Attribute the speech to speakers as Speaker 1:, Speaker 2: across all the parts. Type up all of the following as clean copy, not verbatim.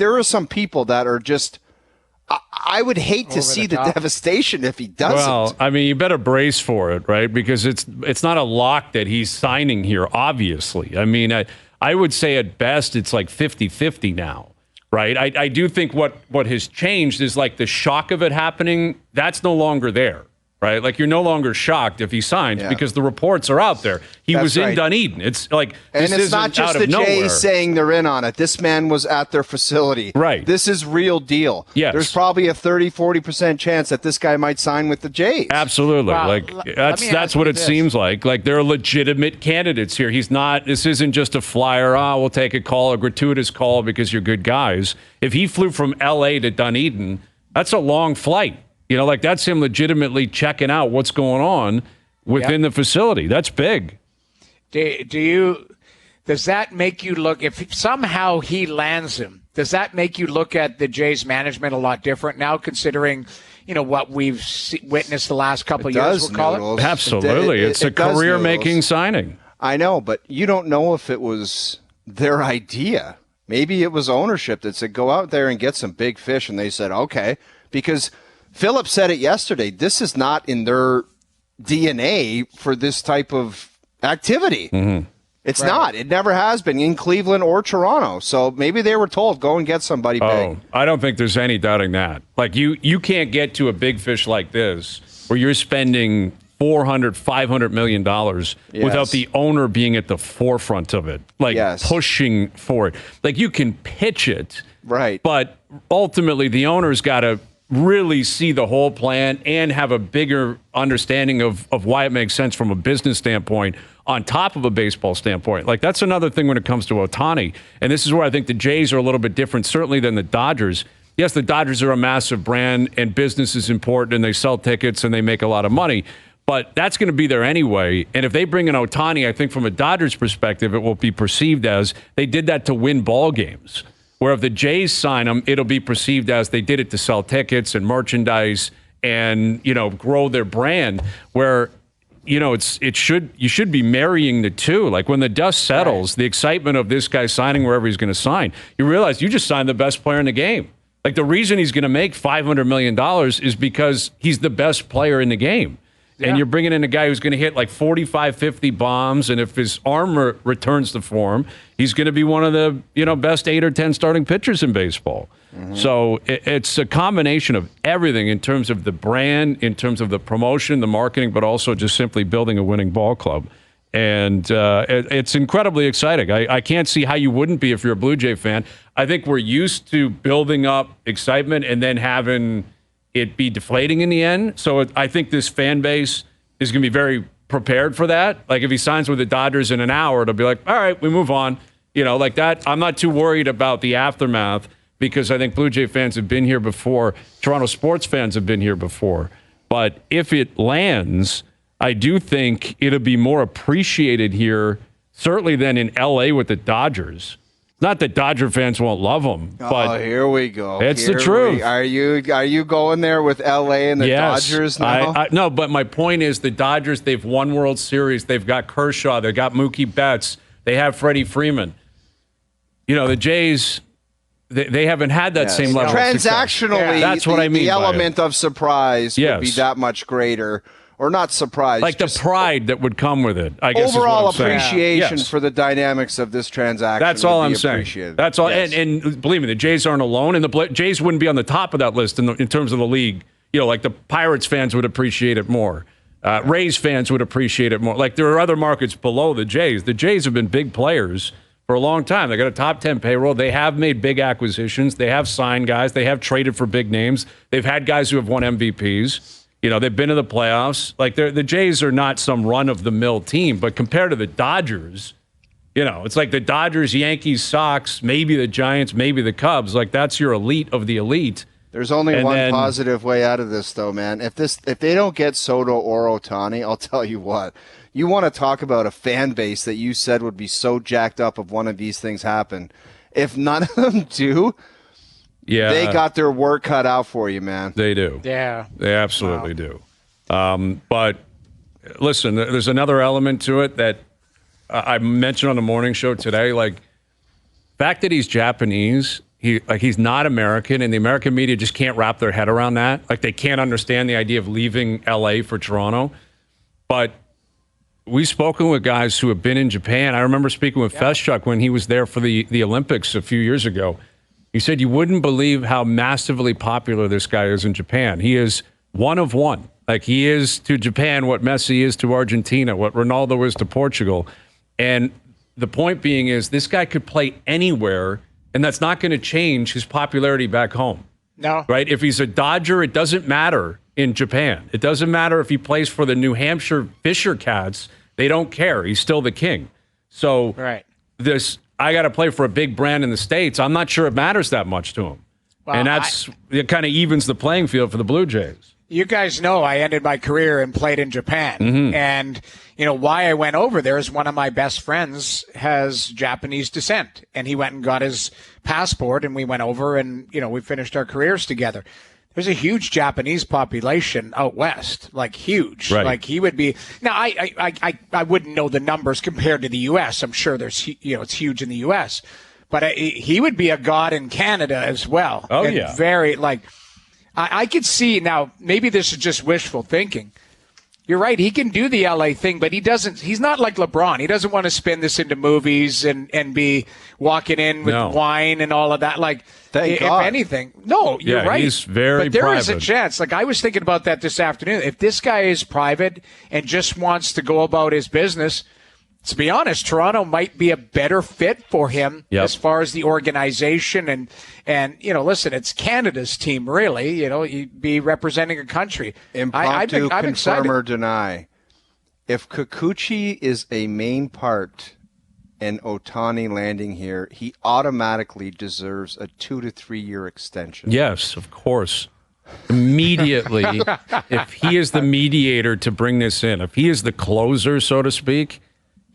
Speaker 1: there are some people that are just. I would hate to see the devastation if he doesn't.
Speaker 2: Well, I mean, you better brace for it, right? Because it's not a lock that he's signing here, obviously. I mean, I would say at best it's like 50-50 now, right? I do think what has changed is like the shock of it happening, that's no longer there. Right, like you're no longer shocked if he signs because the reports are out there. He was in Dunedin. It's like,
Speaker 1: and it's not just the Jays saying they're in on it. This man was at their facility.
Speaker 2: Right,
Speaker 1: this is real deal.
Speaker 2: Yes,
Speaker 1: there's probably a 30-40% chance that this guy might sign with the Jays.
Speaker 2: Absolutely, like that's what it seems like. Like there are legitimate candidates here. He's not. This isn't just a flyer. We'll take a call, a gratuitous call because you're good guys. If he flew from L.A. to Dunedin, that's a long flight. You know, like that's him legitimately checking out what's going on within the facility. That's big.
Speaker 3: Does that make you look, if somehow he lands him, does that make you look at the Jays management a lot different now, considering, what we've witnessed the last couple of years, we'll call it?
Speaker 2: Absolutely. It's a career-making signing.
Speaker 1: I know, but you don't know if it was their idea. Maybe it was ownership that said, go out there and get some big fish, and they said, okay, because Philip said it yesterday. This is not in their DNA for this type of activity. Mm-hmm. It's not. It never has been in Cleveland or Toronto. So maybe they were told, go and get somebody big.
Speaker 2: I don't think there's any doubting that. Like you can't get to a big fish like this where you're spending $400-500 million without the owner being at the forefront of it, like pushing for it. Like you can pitch it,
Speaker 1: right?
Speaker 2: But ultimately, the owner's got to really see the whole plan and have a bigger understanding of why it makes sense from a business standpoint on top of a baseball standpoint. Like that's another thing when it comes to Ohtani. And this is where I think the Jays are a little bit different, certainly than the Dodgers. Yes, the Dodgers are a massive brand and business is important and they sell tickets and they make a lot of money. But that's going to be there anyway. And if they bring in Ohtani, I think from a Dodgers perspective, it will be perceived as they did that to win ball games. Where if the Jays sign him, it'll be perceived as they did it to sell tickets and merchandise and, grow their brand. Where, you should be marrying the two. Like when the dust settles, the excitement of this guy signing wherever he's going to sign, you realize you just signed the best player in the game. Like the reason he's going to make $500 million is because he's the best player in the game. And you're bringing in a guy who's going to hit like 45, 50 bombs. And if his arm returns to form, he's going to be one of the, best 8 or 10 starting pitchers in baseball. Mm-hmm. So it's a combination of everything in terms of the brand, in terms of the promotion, the marketing, but also just simply building a winning ball club. And it's incredibly exciting. I can't see how you wouldn't be if you're a Blue Jay fan. I think we're used to building up excitement and then having it be deflating in the end. So I think this fan base is going to be very prepared for that. Like if he signs with the Dodgers in an hour, it'll be like, all right, we move on. Like that. I'm not too worried about the aftermath because I think Blue Jay fans have been here before. Toronto sports fans have been here before. But if it lands, I do think it'll be more appreciated here, certainly than in L.A. with the Dodgers. Not that Dodger fans won't love him, but
Speaker 1: here we go.
Speaker 2: It's the truth.
Speaker 1: Are you going there with L.A. and the Dodgers now?
Speaker 2: No, but my point is the Dodgers, they've won World Series. They've got Kershaw. They've got Mookie Betts. They have Freddie Freeman. The Jays, they haven't had that same level of success.
Speaker 1: Transactionally,
Speaker 2: that's what I mean.
Speaker 1: The element of surprise would be that much greater. Or not surprised.
Speaker 2: Like the pride that would come with it, I guess.
Speaker 1: Overall appreciation for the dynamics of this transaction.
Speaker 2: That's all I'm saying. That's all. Yes. And believe me, the Jays aren't alone. And the Jays wouldn't be on the top of that list in terms of the league. Like the Pirates fans would appreciate it more. Rays fans would appreciate it more. Like there are other markets below the Jays. The Jays have been big players for a long time. They got a top 10 payroll. They have made big acquisitions. They have signed guys. They have traded for big names. They've had guys who have won MVPs. They've been to the playoffs. Like the Jays are not some run-of-the-mill team, but compared to the Dodgers, it's like the Dodgers, Yankees, Sox, maybe the Giants, maybe the Cubs. Like that's your elite of the elite.
Speaker 1: There's only one positive way out of this, though, man. If they don't get Soto or Ohtani, I'll tell you what. You want to talk about a fan base that you said would be so jacked up if one of these things happen. If none of them do. Yeah, they got their work cut out for you, man.
Speaker 2: They do.
Speaker 3: Yeah.
Speaker 2: They absolutely do. But listen, there's another element to it that I mentioned on the morning show today. Like, the fact that he's Japanese he's not American, and the American media just can't wrap their head around that. Like, they can't understand the idea of leaving LA for Toronto. But we've spoken with guys who have been in Japan. I remember speaking with Feshchuk when he was there for the Olympics a few years ago. He said you wouldn't believe how massively popular this guy is in Japan. He is one of one. Like, he is to Japan what Messi is to Argentina, what Ronaldo is to Portugal. And the point being is this guy could play anywhere, and that's not going to change his popularity back home.
Speaker 3: No.
Speaker 2: Right? If he's a Dodger, it doesn't matter in Japan. It doesn't matter if he plays for the New Hampshire Fisher Cats. They don't care. He's still the king. So I got to play for a big brand in the States. I'm not sure it matters that much to him. Well, and it kind of evens the playing field for the Blue Jays.
Speaker 3: You guys know I ended my career and played in Japan. Mm-hmm. And, why I went over there is one of my best friends has Japanese descent. And he went and got his passport, and we went over and, we finished our careers together. There's a huge Japanese population out west, like huge.
Speaker 2: Right.
Speaker 3: Like he would be. Now, I wouldn't know the numbers compared to the U.S. I'm sure there's, it's huge in the U.S. But he would be a god in Canada as well.
Speaker 2: Oh,
Speaker 3: and
Speaker 2: yeah.
Speaker 3: Very, I could see, now, maybe this is just wishful thinking. You're right, he can do the LA thing, but he's not like LeBron. He doesn't want to spin this into movies and be walking in with wine and all of that. Like,
Speaker 1: Thank
Speaker 3: if
Speaker 1: God.
Speaker 3: anything. No, you're right.
Speaker 2: He's very
Speaker 3: But there
Speaker 2: private.
Speaker 3: is a chance. Like, I was thinking about that this afternoon. If this guy is private and just wants to go about his business, to be honest, Toronto might be a better fit for him as far as the organization and listen, it's Canada's team, really. You'd be representing a country.
Speaker 1: Impromptu,
Speaker 3: I'm
Speaker 1: confirm
Speaker 3: excited.
Speaker 1: or deny. If Kikuchi is a main part in Ohtani landing here, he automatically deserves a 2 to 3 year extension.
Speaker 2: Yes, of course. Immediately, if he is the mediator to bring this in, if he is the closer, so to speak.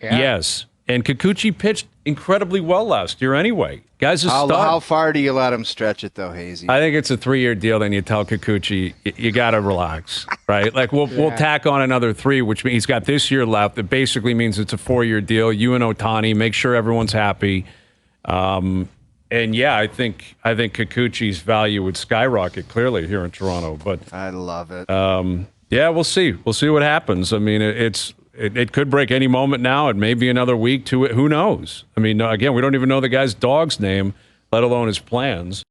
Speaker 2: Yeah. Yes. And Kikuchi pitched incredibly well last year anyway. Guy's a stud.
Speaker 1: How far do you let him stretch it, though, Hazy?
Speaker 2: I think it's a 3-year deal. Then you tell Kikuchi, you got to relax, right? Like, we'll tack on another 3, which means he's got this year left. It basically means it's a 4-year deal. You and Ohtani, make sure everyone's happy. And yeah, I think Kikuchi's value would skyrocket clearly here in Toronto. But
Speaker 1: I love it.
Speaker 2: Yeah, we'll see. We'll see what happens. I mean, it could break any moment now. It may be another week to it. Who knows? I mean, again, we don't even know the guy's dog's name, let alone his plans.